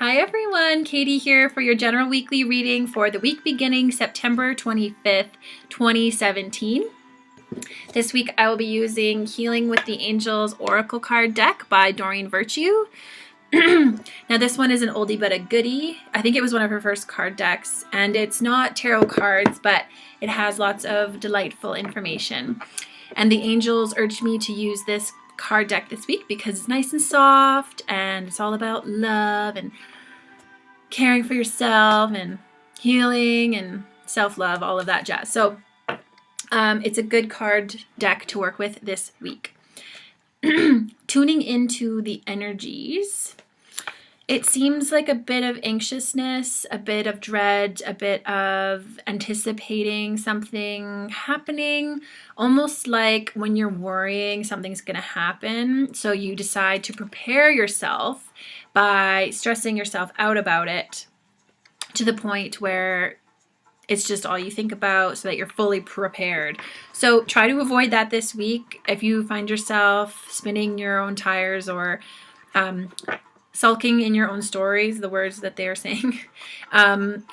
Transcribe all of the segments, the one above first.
Hi everyone, Katie here for your general weekly reading for the week beginning September 25th, 2017. This week I will be using Healing with the Angels Oracle card deck by Doreen Virtue. Now this one is an oldie but a goodie. I think it was one of her first card decks, and it's not tarot cards, but it has lots of delightful information. And the angels urged me to use this card deck this week because it's nice and soft and it's all about love and caring for yourself and healing and self-love, all of that jazz. So it's a good card deck to work with this week. Tuning into the energies, it seems like a bit of anxiousness, a bit of dread, a bit of anticipating something happening, almost like when you're worrying something's going to happen. So you decide to prepare yourself by stressing yourself out about it to the point where it's just all you think about so that you're fully prepared. So try to avoid that this week. If you find yourself spinning your own tires or sulking in your own stories, the words that they are saying,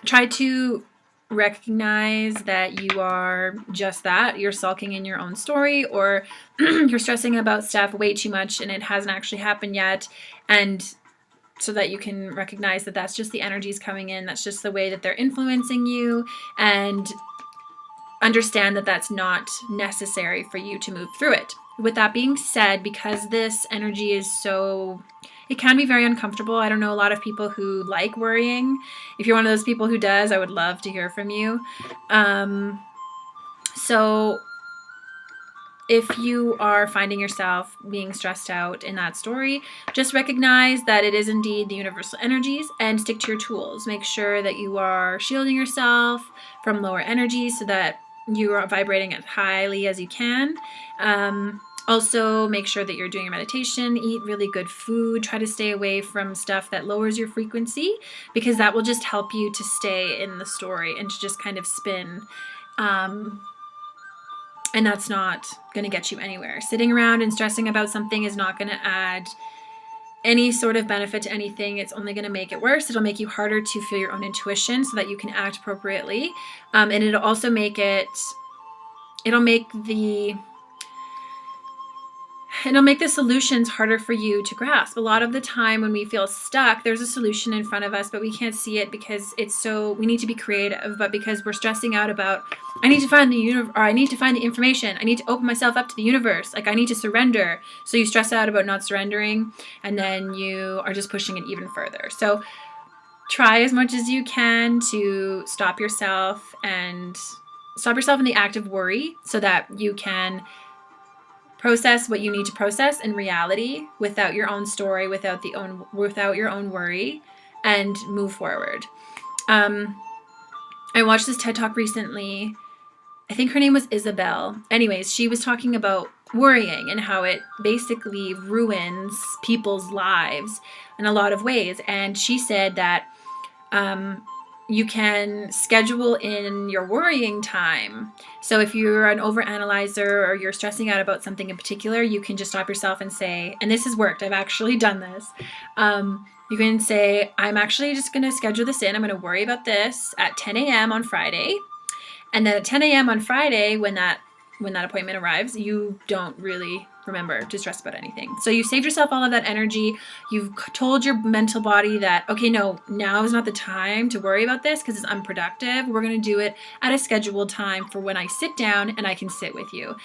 try to recognize that you are just that. You're sulking in your own story, or you're stressing about stuff way too much and it hasn't actually happened yet. And so that you can recognize that that's just the energies coming in. That's just the way that they're influencing you, and understand that that's not necessary for you to move through it. With that being said, because this energy is it can be very uncomfortable. I don't know a lot of people who like worrying. If you're one of those people who does, I would love to hear from you. So if you are finding yourself being stressed out in that story, just recognize that it is indeed the universal energies and stick to your tools. Make sure that you are shielding yourself from lower energies so that you are vibrating as highly as you can. Also, make sure that you're doing your meditation, eat really good food, try to stay away from stuff that lowers your frequency, because that will just help you to stay in the story and to just kind of spin. And that's not going to get you anywhere. Sitting around and stressing about something is not going to add any sort of benefit to anything. It's only going to make it worse. It'll make you harder to feel your own intuition so that you can act appropriately. And it'll also make the solutions harder for you to grasp. A lot of the time when we feel stuck, there's a solution in front of us, but we can't see it because we need to be creative, but because we're stressing out about, I need to find I need to find the information. I need to open myself up to the universe. Like, I need to surrender. So you stress out about not surrendering, and then you are just pushing it even further. So try as much as you can to stop yourself in the act of worry so that you can process what you need to process in reality without your own story, without your own worry, and move forward. I watched this TED Talk recently. I think her name was Isabel. Anyways, she was talking about worrying and how it basically ruins people's lives in a lot of ways. And she said that you can schedule in your worrying time. So if you're an overanalyzer or you're stressing out about something in particular, you can just stop yourself and say, and this has worked, I've actually done this. You can say, I'm actually just going to schedule this in. I'm going to worry about this at 10 a.m. on Friday. And then at 10 a.m. on Friday, when that appointment arrives, you don't really remember to stress about anything. So you saved yourself all of that energy. You've told your mental body that, okay, no, now is not the time to worry about this because it's unproductive. We're going to do it at a scheduled time for when I sit down and I can sit with you.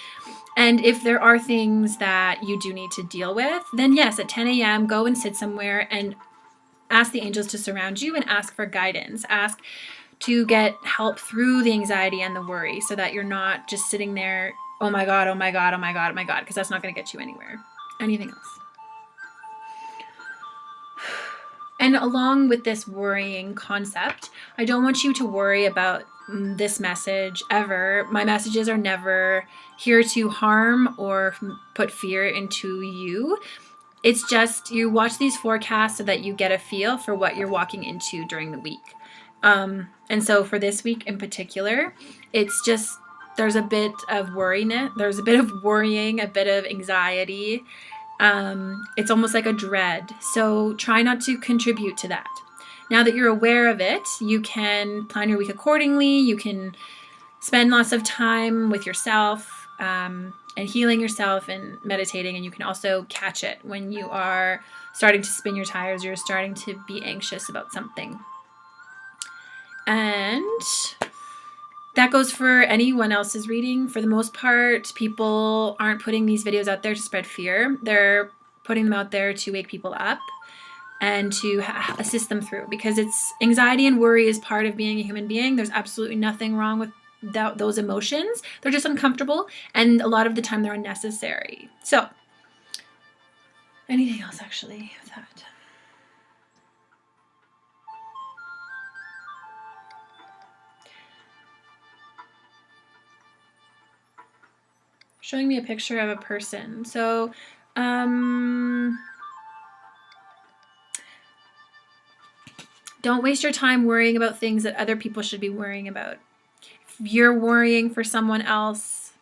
And if there are things that you do need to deal with, then yes, at 10 a.m., go and sit somewhere and ask the angels to surround you and ask for guidance. Ask to get help through the anxiety and the worry so that you're not just sitting there, oh my God, oh my God, oh my God, oh my God, because that's not going to get you anywhere. Anything else? And along with this worrying concept, I don't want you to worry about this message ever. My messages are never here to harm or put fear into you. It's just you watch these forecasts so that you get a feel for what you're walking into during the week. And so for this week in particular, it's just, there's a bit of worrying, there's a bit of worrying, a bit of anxiety. It's almost like a dread. So try not to contribute to that. Now that you're aware of it, you can plan your week accordingly. You can spend lots of time with yourself and healing yourself and meditating. And you can also catch it when you are starting to spin your tires, you're starting to be anxious about something. And that goes for anyone else's reading. For the most part, people aren't putting these videos out there to spread fear. They're putting them out there to wake people up and to assist them through, because it's anxiety and worry is part of being a human being. There's absolutely nothing wrong with those emotions. They're just uncomfortable, and a lot of the time they're unnecessary. So, anything else actually with that? Showing me a picture of a person. So, don't waste your time worrying about things that other people should be worrying about. If you're worrying for someone else,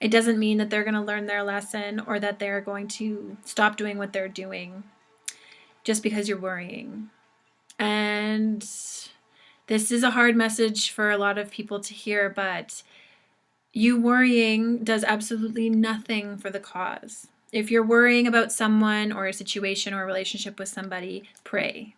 it doesn't mean that they're going to learn their lesson or that they're going to stop doing what they're doing just because you're worrying. And this is a hard message for a lot of people to hear, but you worrying does absolutely nothing for the cause. If you're worrying about someone or a situation or a relationship with somebody, pray.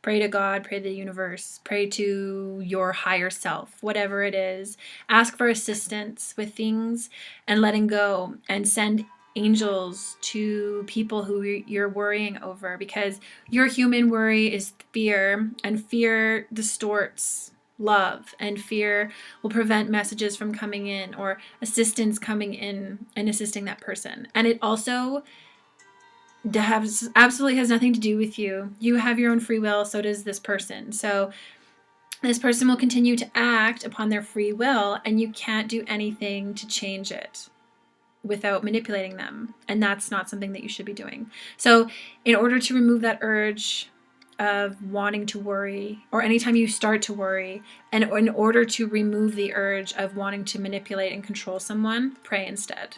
Pray to God, pray to the universe, pray to your higher self, whatever it is. Ask for assistance with things and letting go, and send angels to people who you're worrying over, because your human worry is fear, and fear distorts love, and fear will prevent messages from coming in or assistance coming in and assisting that person. And it also absolutely has nothing to do with you. You have your own free will, so does this person. So this person will continue to act upon their free will, and you can't do anything to change it without manipulating them. And that's not something that you should be doing. So in order to remove that urge of wanting to worry, or anytime you start to worry, and in order to remove the urge of wanting to manipulate and control someone, pray instead.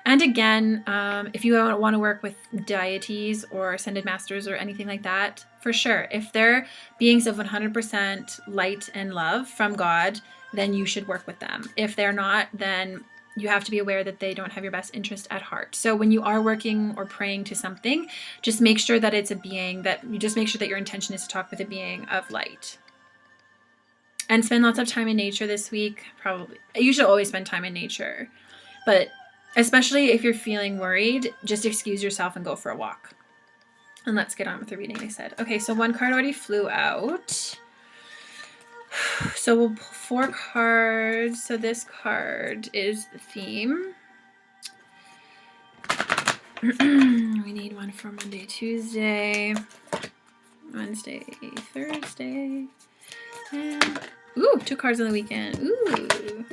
And again, if you want to work with deities or ascended masters or anything like that, for sure, if they're beings of 100% light and love from God, then you should work with them. If they're not, then you have to be aware that they don't have your best interest at heart. So when you are working or praying to something, just make sure that it's a being, that you just make sure that your intention is to talk with a being of light. And spend lots of time in nature this week. Probably, you should always spend time in nature, but especially if you're feeling worried, just excuse yourself and go for a walk. And let's get on with the reading, I said. Okay, so one card already flew out. So we'll pull 4 cards. So this card is the theme. We need one for Monday, Tuesday, Wednesday, Thursday. And, ooh, 2 cards on the weekend. Ooh.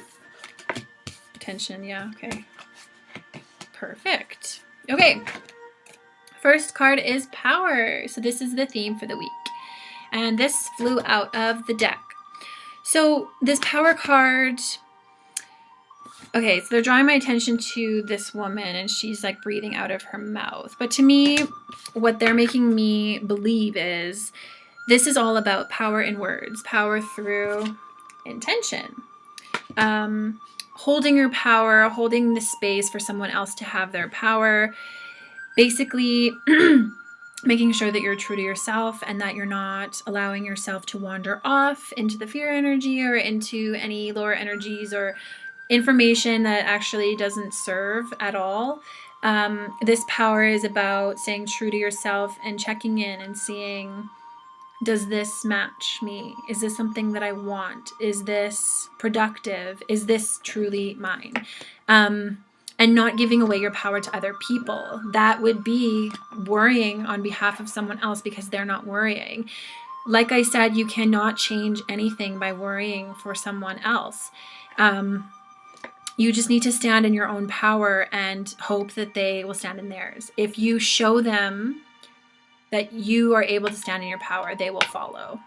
Attention, yeah, okay. Perfect. Okay. First card is power. So this is the theme for the week. And this flew out of the deck. So this power card, okay, so they're drawing my attention to this woman, and she's like breathing out of her mouth. But to me, what they're making me believe is this is all about power in words, power through intention. Holding your power, holding the space for someone else to have their power, basically making sure that you're true to yourself and that you're not allowing yourself to wander off into the fear energy or into any lower energies or information that actually doesn't serve at all. This power is about staying true to yourself and checking in and seeing, does this match me? Is this something that I want? Is this productive? Is this truly mine? And not giving away your power to other people. That would be worrying on behalf of someone else because they're not worrying. Like I said, you cannot change anything by worrying for someone else. You just need to stand in your own power and hope that they will stand in theirs. If you show them that you are able to stand in your power, they will follow.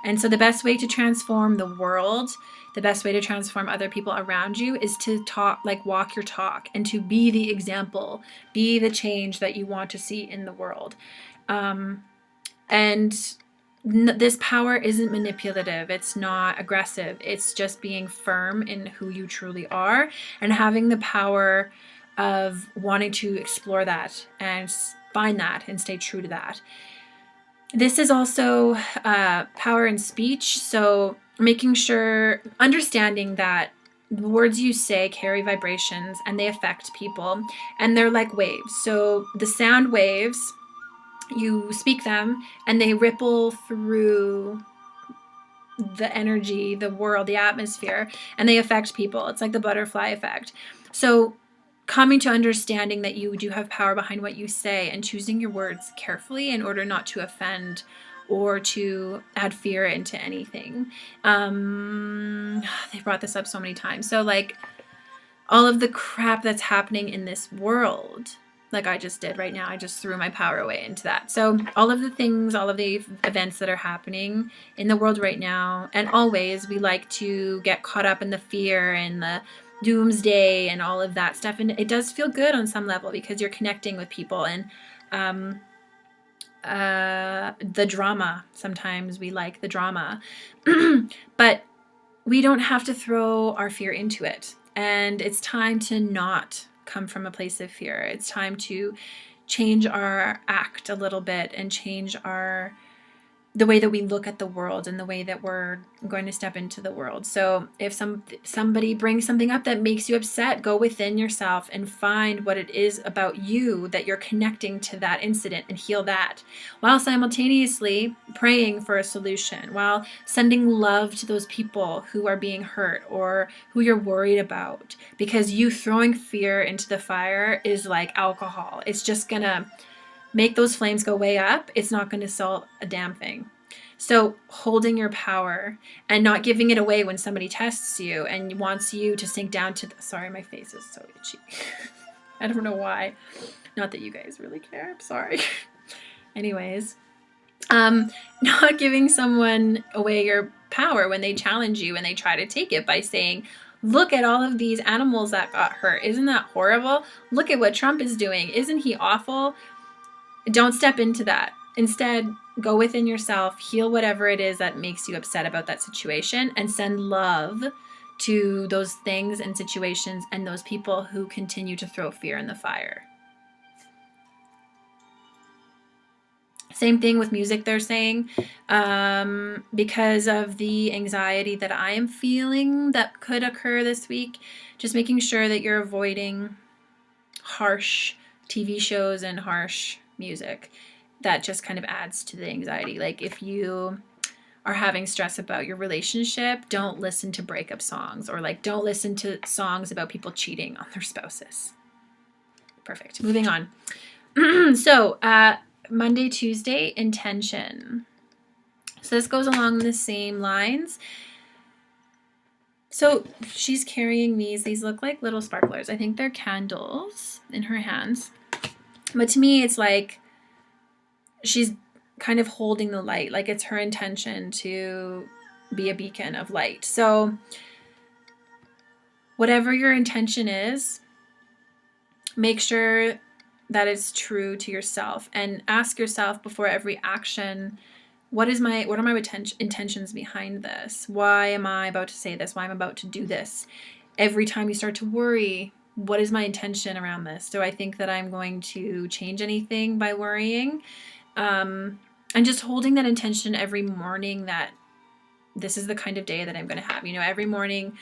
And so the best way to transform the world, the best way to transform other people around you is to talk, like walk your talk, and to be the example, be the change that you want to see in the world. And this power isn't manipulative. It's not aggressive. It's just being firm in who you truly are and having the power of wanting to explore that and find that and stay true to that. This is also power in speech. So making sure, understanding that the words you say carry vibrations and they affect people, and they're like waves. So the sound waves, you speak them and they ripple through the energy, the world, the atmosphere, and they affect people. It's like the butterfly effect. So coming to understanding that you do have power behind what you say and choosing your words carefully in order not to offend or to add fear into anything. They brought this up so many times. So like all of the crap that's happening in this world, like I just did right now, I just threw my power away into that. So all of the things, all of the events that are happening in the world right now, and always, we like to get caught up in the fear and the doomsday and all of that stuff. And it does feel good on some level because you're connecting with people, and the drama. Sometimes we like the drama, but we don't have to throw our fear into it. And it's time to not come from a place of fear. It's time to change our act a little bit and change the way that we look at the world and the way that we're going to step into the world. So if somebody brings something up that makes you upset, go within yourself and find what it is about you that you're connecting to that incident and heal that, while simultaneously praying for a solution, while sending love to those people who are being hurt or who you're worried about. Because you throwing fear into the fire is like alcohol. It's just gonna make those flames go way up. It's not going to solve a damn thing. So holding your power and not giving it away when somebody tests you and wants you to sink down to sorry, my face is so itchy. I don't know why. Not that you guys really care. I'm sorry. Anyways, not giving someone away your power when they challenge you and they try to take it by saying, look at all of these animals that got hurt. Isn't that horrible? Look at what Trump is doing. Isn't he awful? Don't step into that. Instead, go within yourself, heal whatever it is that makes you upset about that situation, and send love to those things and situations and those people who continue to throw fear in the fire. Same thing with music, they're saying. Because of the anxiety that I am feeling that could occur this week, just making sure that you're avoiding harsh TV shows and harsh music. That just kind of adds to the anxiety. Like if you are having stress about your relationship, don't listen to breakup songs, or like don't listen to songs about people cheating on their spouses. Perfect. Moving on. So Monday, Tuesday, intention. So this goes along the same lines. So she's carrying these look like little sparklers. I think they're candles in her hands. But to me, it's like she's kind of holding the light, like it's her intention to be a beacon of light. So whatever your intention is, make sure that it's true to yourself, and ask yourself before every action, what are my intentions behind this? Why am I about to say this? Why am I about to do this? Every time you start to worry, what is my intention around this? Do I think that I'm going to change anything by worrying? And just holding that intention every morning, that this is the kind of day that I'm going to have. Every morning,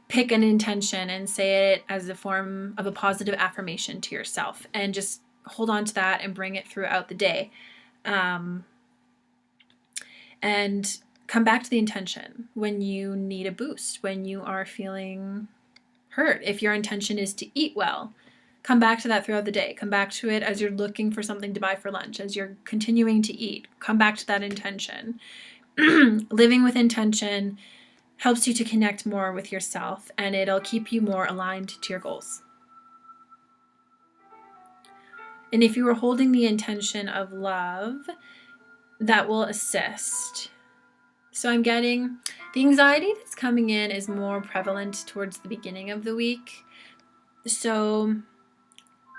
pick an intention and say it as a form of a positive affirmation to yourself, and just hold on to that and bring it throughout the day. And come back to the intention when you need a boost, when you are feeling hurt. If your intention is to eat well, come back to that throughout the day. Come back to it as you're looking for something to buy for lunch, as you're continuing to eat. Come back to that intention. Living with intention helps you to connect more with yourself, and it'll keep you more aligned to your goals. And if you are holding the intention of love, that will assist. So I'm getting the anxiety that's coming in is more prevalent towards the beginning of the week. So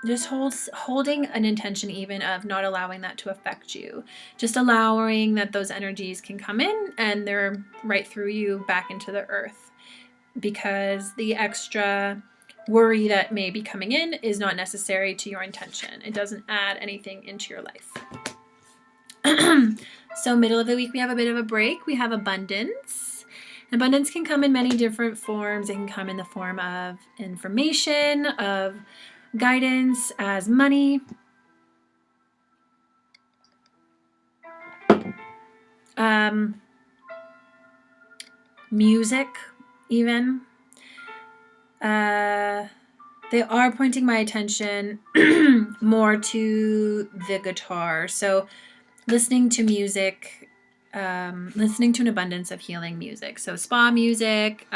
just holding an intention even of not allowing that to affect you. Just allowing that those energies can come in and they're right through you back into the earth. Because the extra worry that may be coming in is not necessary to your intention. It doesn't add anything into your life. So middle of the week, we have a bit of a break. We have abundance. Abundance can come in many different forms. It can come in the form of information, of guidance, as money. Music, even. They are pointing my attention more to the guitar. So listening to music, listening to an abundance of healing music. So spa music,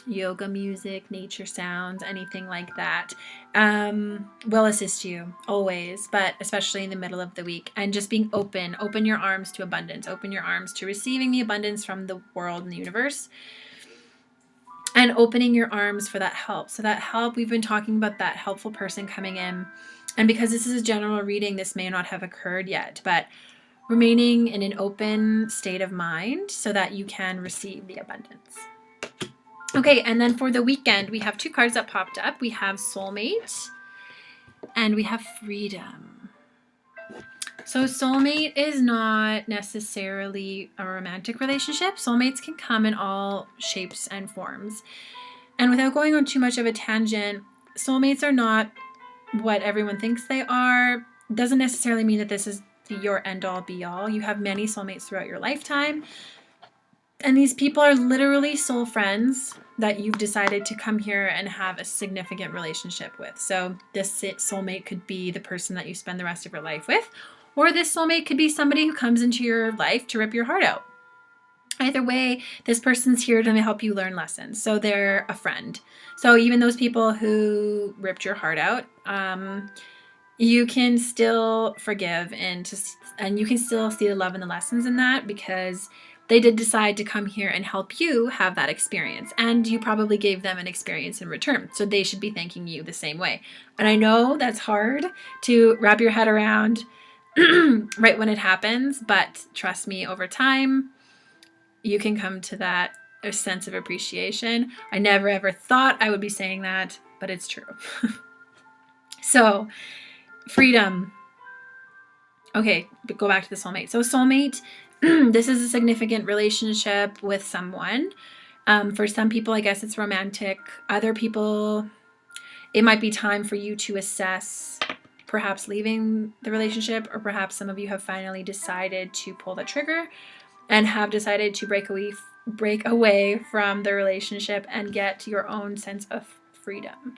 yoga music, nature sounds, anything like that will assist you always, but especially in the middle of the week. And just being open your arms to abundance, open your arms to receiving the abundance from the world and the universe. And opening your arms for that help. So that help, we've been talking about that helpful person coming in. And because this is a general reading, this may not have occurred yet, but remaining in an open state of mind so that you can receive the abundance. Okay, and then for the weekend, we have two cards that popped up. We have soulmate and we have freedom. So soulmate is not necessarily a romantic relationship. Soulmates can come in all shapes and forms. And without going on too much of a tangent, soulmates are not what everyone thinks they are. Doesn't necessarily mean that this is your end-all be-all. You have many soulmates throughout your lifetime. And these people are literally soul friends that you've decided to come here and have a significant relationship with. So this soulmate could be the person that you spend the rest of your life with, or this soulmate could be somebody who comes into your life to rip your heart out. Either way, this person's here to help you learn lessons. So they're a friend. So even those people who ripped your heart out, you can still forgive and you can still see the love and the lessons in that, because they did decide to come here and help you have that experience. And you probably gave them an experience in return. So they should be thanking you the same way. And I know that's hard to wrap your head around right when it happens, but trust me, over time, you can come to that sense of appreciation. I never ever thought I would be saying that, but it's true. So, freedom. Okay, but go back to the soulmate. So soulmate, this is a significant relationship with someone. For some people, I guess it's romantic. Other people, it might be time for you to assess perhaps leaving the relationship, or perhaps some of you have finally decided to pull the trigger and have decided to break away from the relationship and get your own sense of freedom.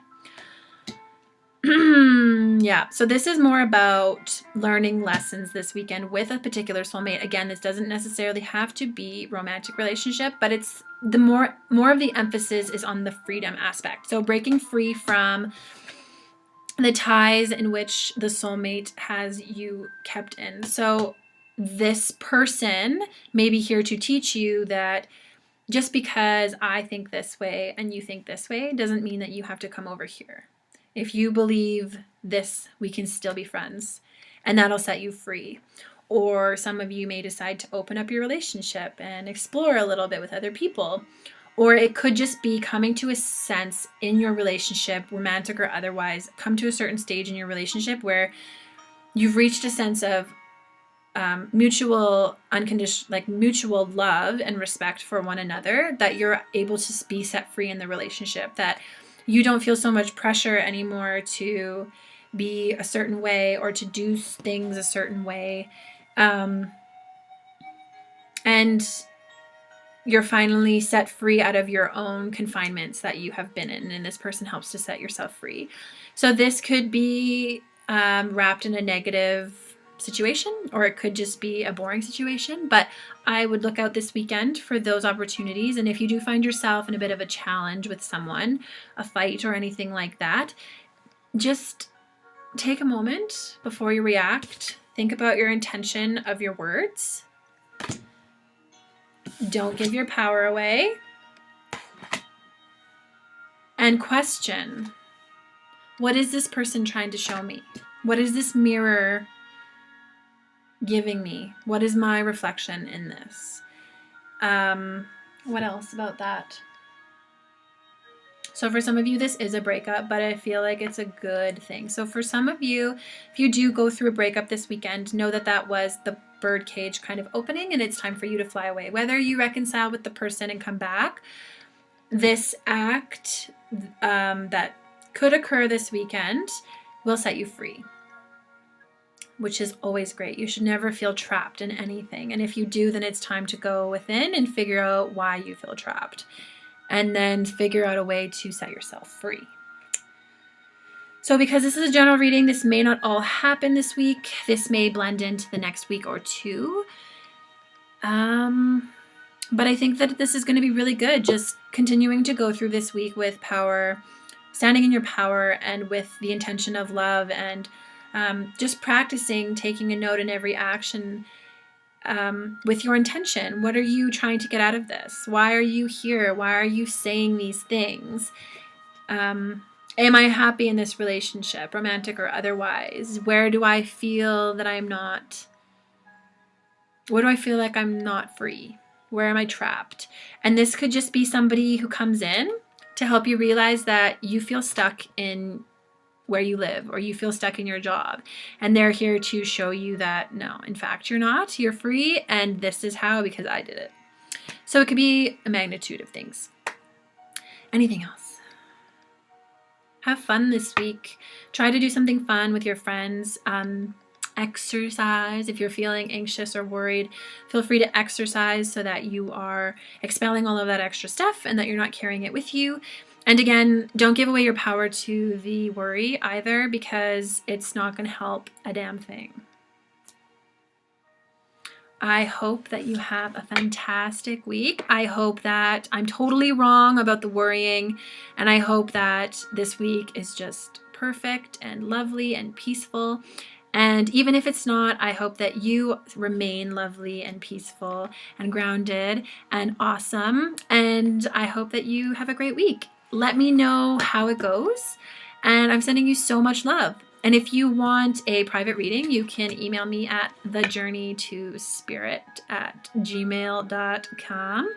Yeah, so this is more about learning lessons this weekend with a particular soulmate. Again, this doesn't necessarily have to be romantic relationship, but it's the more of the emphasis is on the freedom aspect. So breaking free from the ties in which the soulmate has you kept in. So this person may be here to teach you that just because I think this way and you think this way doesn't mean that you have to come over here. If you believe this, we can still be friends, and that'll set you free. Or some of you may decide to open up your relationship and explore a little bit with other people. Or it could just be coming to a sense in your relationship, romantic or otherwise, come to a certain stage in your relationship where you've reached a sense of mutual love and respect for one another, that you're able to be set free in the relationship, that you don't feel so much pressure anymore to be a certain way or to do things a certain way. And you're finally set free out of your own confinements that you have been in, and this person helps to set yourself free. So this could be wrapped in a negative situation, or it could just be a boring situation, but I would look out this weekend for those opportunities. And if you do find yourself in a bit of a challenge with someone, a fight or anything like that, just take a moment before you react. Think about your intention of your words. Don't give your power away. And question, what is this person trying to show me? What is this mirror giving me? What is my reflection in this? What else about that? So for some of you, this is a breakup, but I feel like it's a good thing. So for some of you, if you do go through a breakup this weekend, know that that was the bird cage kind of opening and it's time for you to fly away. Whether you reconcile with the person and come back, this act that could occur this weekend will set you free, which is always great. You should never feel trapped in anything. And if you do, then it's time to go within and figure out why you feel trapped. And then figure out a way to set yourself free. So because this is a general reading, this may not all happen this week. This may blend into the next week or two. But I think that this is going to be really good. Just continuing to go through this week with power, standing in your power and with the intention of love, and just practicing taking a note in every action with your intention. What are you trying to get out of this? Why are you here? Why are you saying these things? Am I happy in this relationship, romantic or otherwise? Where do I feel that I'm not? Where do I feel like I'm not free? Where am I trapped? And this could just be somebody who comes in to help you realize that you feel stuck in where you live, or you feel stuck in your job, and they're here to show you that no, in fact, you're not. You're free, and this is how, because I did it. So it could be a magnitude of things. Anything else? Have fun this week. Try to do something fun with your friends. Exercise. If you're feeling anxious or worried, feel free to exercise so that you are expelling all of that extra stuff and that you're not carrying it with you. And again, don't give away your power to the worry either, because it's not going to help a damn thing. I hope that you have a fantastic week. I hope that I'm totally wrong about the worrying, and I hope that this week is just perfect and lovely and peaceful. And even if it's not, I hope that you remain lovely and peaceful and grounded and awesome. And I hope that you have a great week. Let me know how it goes, and I'm sending you so much love. And if you want a private reading, you can email me at thejourneytospirit@gmail.com,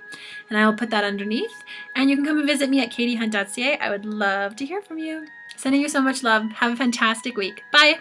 and I will put that underneath. And you can come and visit me at katiehunt.ca. I would love to hear from you. Sending you so much love. Have a fantastic week. Bye.